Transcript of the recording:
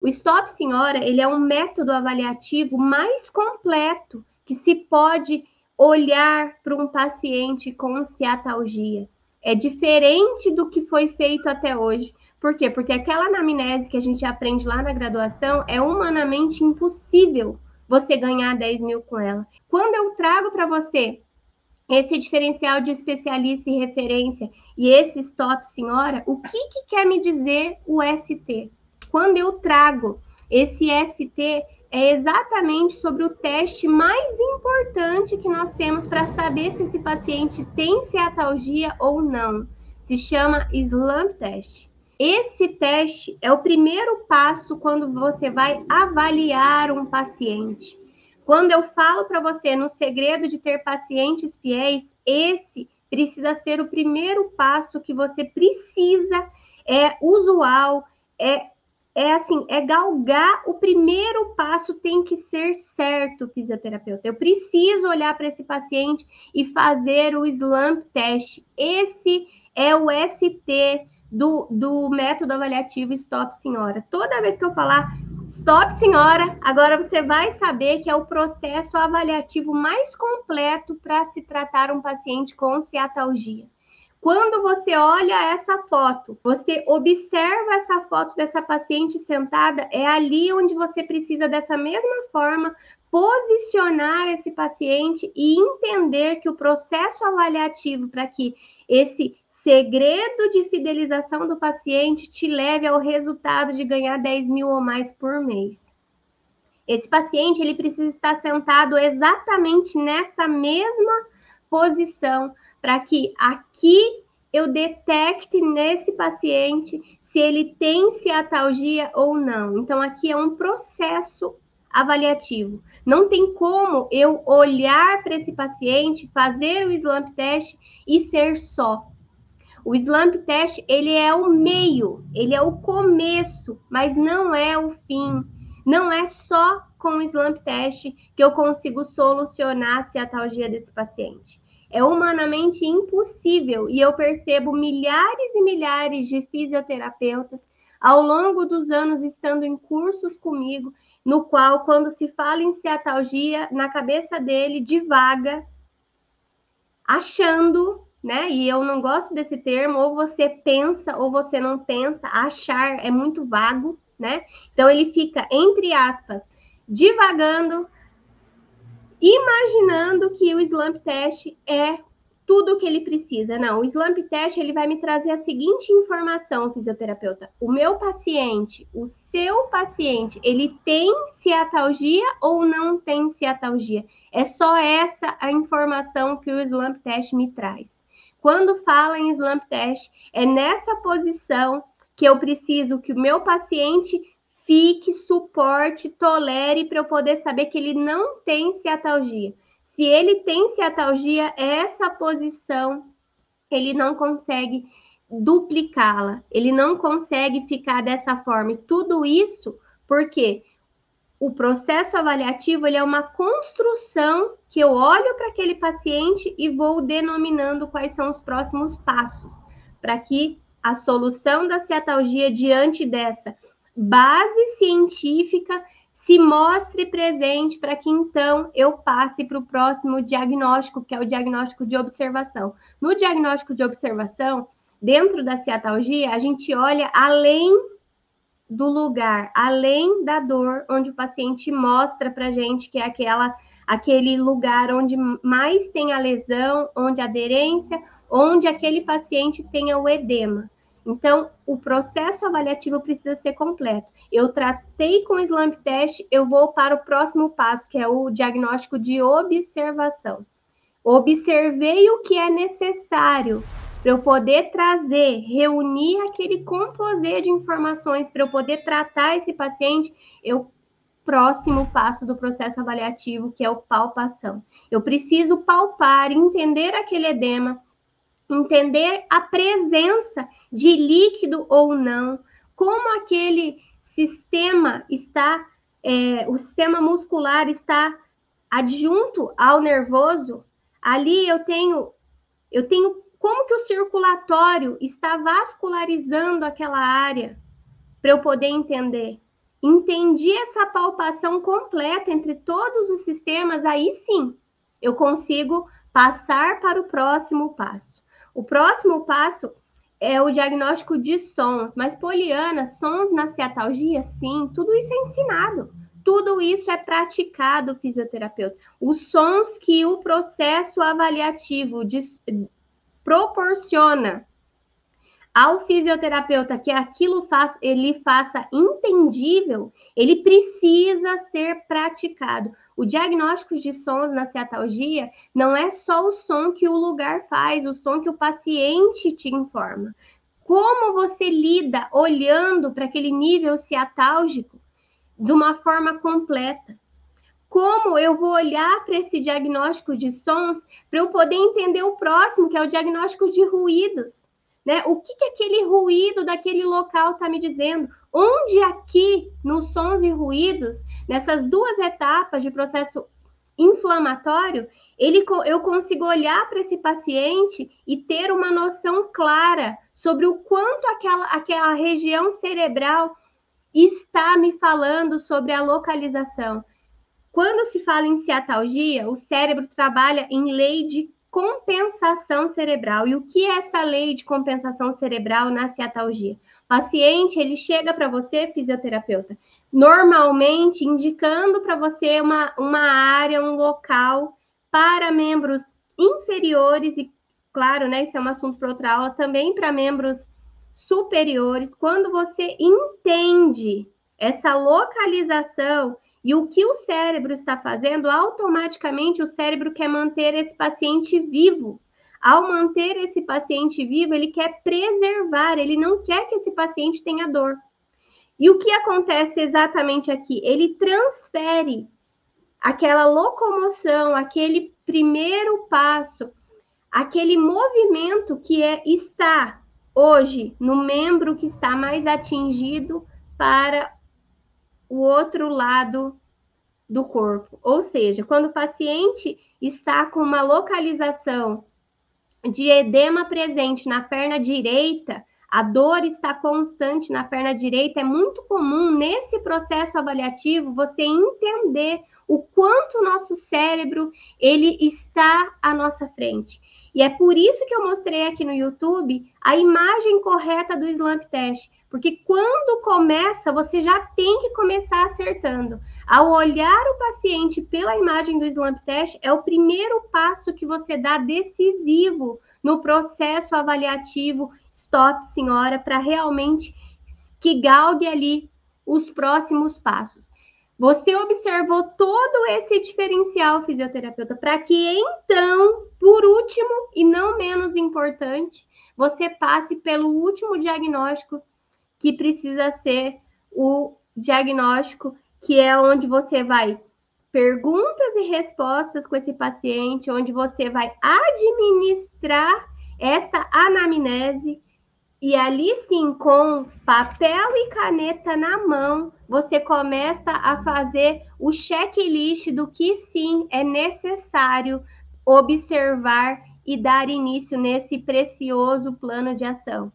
O Stop Senhora, ele é um método avaliativo mais completo que se pode olhar para um paciente com ciatalgia. É diferente do que foi feito até hoje. Por quê? Porque aquela anamnese que a gente aprende lá na graduação é humanamente impossível você ganhar 10 mil com ela. Quando eu trago para você esse diferencial de especialista e referência e esse Stop Senhora, o que quer me dizer o ST? Quando eu trago esse ST, é exatamente sobre o teste mais importante que nós temos para saber se esse paciente tem ciatalgia ou não. Se chama Slump Test. Esse teste é o primeiro passo quando você vai avaliar um paciente. Quando eu falo para você no segredo de ter pacientes fiéis, esse precisa ser o primeiro passo que você precisa, é usual, é galgar o primeiro passo, tem que ser certo, fisioterapeuta. Eu preciso olhar para esse paciente e fazer o slump test. Esse é o ST do método avaliativo Stop Senhora. Toda vez que eu falar Stop Senhora, agora você vai saber que é o processo avaliativo mais completo para se tratar um paciente com ciatalgia. Quando você olha essa foto, você observa essa foto dessa paciente sentada, é ali onde você precisa, dessa mesma forma, posicionar esse paciente e entender que o processo avaliativo para que esse segredo de fidelização do paciente te leve ao resultado de ganhar 10 mil ou mais por mês. Esse paciente, ele precisa estar sentado exatamente nessa mesma posição, para que aqui eu detecte nesse paciente se ele tem ciatalgia ou não. Então, aqui é um processo avaliativo. Não tem como eu olhar para esse paciente, fazer o slump test e ser só. O slump test, ele é o meio, ele é o começo, mas não é o fim. Não é só com o slump test que eu consigo solucionar a ciatalgia desse paciente. É humanamente impossível e eu percebo milhares e milhares de fisioterapeutas ao longo dos anos estando em cursos comigo, no qual, quando se fala em ciatalgia, na cabeça dele divaga, achando, né? E eu não gosto desse termo, ou você pensa ou você não pensa, achar é muito vago, né? Então ele fica, entre aspas, divagando, imaginando que o slump test é tudo o que ele precisa. Não, o slump test, ele vai me trazer a seguinte informação, fisioterapeuta. O meu paciente, o seu paciente, ele tem ciatalgia ou não tem ciatalgia? É só essa a informação que o slump test me traz. Quando fala em slump test, é nessa posição que eu preciso que o meu paciente fique, suporte, tolere, para eu poder saber que ele não tem ciatalgia. Se ele tem ciatalgia, essa posição, ele não consegue duplicá-la, ele não consegue ficar dessa forma. E tudo isso porque o processo avaliativo, ele é uma construção que eu olho para aquele paciente e vou denominando quais são os próximos passos, para que a solução da ciatalgia diante dessa base científica se mostre presente, para que então eu passe para o próximo diagnóstico, que é o diagnóstico de observação. No diagnóstico de observação, dentro da ciatalgia, a gente olha além do lugar, além da dor, onde o paciente mostra para a gente que é aquele lugar onde mais tem a lesão, onde a aderência, onde aquele paciente tenha o edema. Então, o processo avaliativo precisa ser completo. Eu tratei com o slump test, eu vou para o próximo passo, que é o diagnóstico de observação. Observei o que é necessário para eu poder trazer, reunir aquele composê de informações para eu poder tratar esse paciente, próximo passo do processo avaliativo, que é o palpação. Eu preciso palpar, entender aquele edema, entender a presença de líquido ou não, como aquele sistema está, o sistema muscular está adjunto ao nervoso. Ali eu tenho como que o circulatório está vascularizando aquela área para eu poder entender. entendi essa palpação completa entre todos os sistemas, aí sim, eu consigo passar para o próximo passo. O próximo passo é o diagnóstico de sons, mas Poliana, sons na ciatalgia, sim, tudo isso é ensinado. Tudo isso é praticado, fisioterapeuta. Os sons que o processo avaliativo proporciona ao fisioterapeuta que aquilo ele faça entendível, ele precisa ser praticado. O diagnóstico de sons na ciatalgia não é só o som que o lugar faz, o som que o paciente te informa. Como você lida olhando para aquele nível ciatálgico de uma forma completa? Como eu vou olhar para esse diagnóstico de sons para eu poder entender o próximo, que é o diagnóstico de ruídos, né? O que aquele ruído daquele local está me dizendo? Onde aqui, nos sons e ruídos, nessas duas etapas de processo inflamatório, eu consigo olhar para esse paciente e ter uma noção clara sobre o quanto aquela região cerebral está me falando sobre a localização. Quando se fala em ciatalgia, o cérebro trabalha em lei de compensação cerebral. E o que é essa lei de compensação cerebral na ciatalgia? O paciente, ele chega para você, fisioterapeuta, normalmente indicando para você uma área, um local para membros inferiores e, claro, né, isso é um assunto para outra aula, também para membros superiores. Quando você entende essa localização e o que o cérebro está fazendo, automaticamente o cérebro quer manter esse paciente vivo. Ao manter esse paciente vivo, ele quer preservar, ele não quer que esse paciente tenha dor. E o que acontece exatamente aqui? Ele transfere aquela locomoção, aquele primeiro passo, aquele movimento que está hoje no membro que está mais atingido para o outro lado do corpo. Ou seja, quando o paciente está com uma localização de edema presente na perna direita, a dor está constante na perna direita, é muito comum nesse processo avaliativo você entender o quanto o nosso cérebro ele está à nossa frente. E é por isso que eu mostrei aqui no YouTube a imagem correta do Slump Test, porque quando começa, você já tem que começar acertando. Ao olhar o paciente pela imagem do Slump Test, é o primeiro passo que você dá decisivo no processo avaliativo Stop Senhora, para realmente que galgue ali os próximos passos. Você observou todo esse diferencial, fisioterapeuta, para que então, por último e não menos importante, você passe pelo último diagnóstico, que precisa ser o diagnóstico, que é onde você vai perguntas e respostas com esse paciente, onde você vai administrar essa anamnese e ali sim, com papel e caneta na mão, você começa a fazer o checklist do que sim é necessário observar e dar início nesse precioso plano de ação.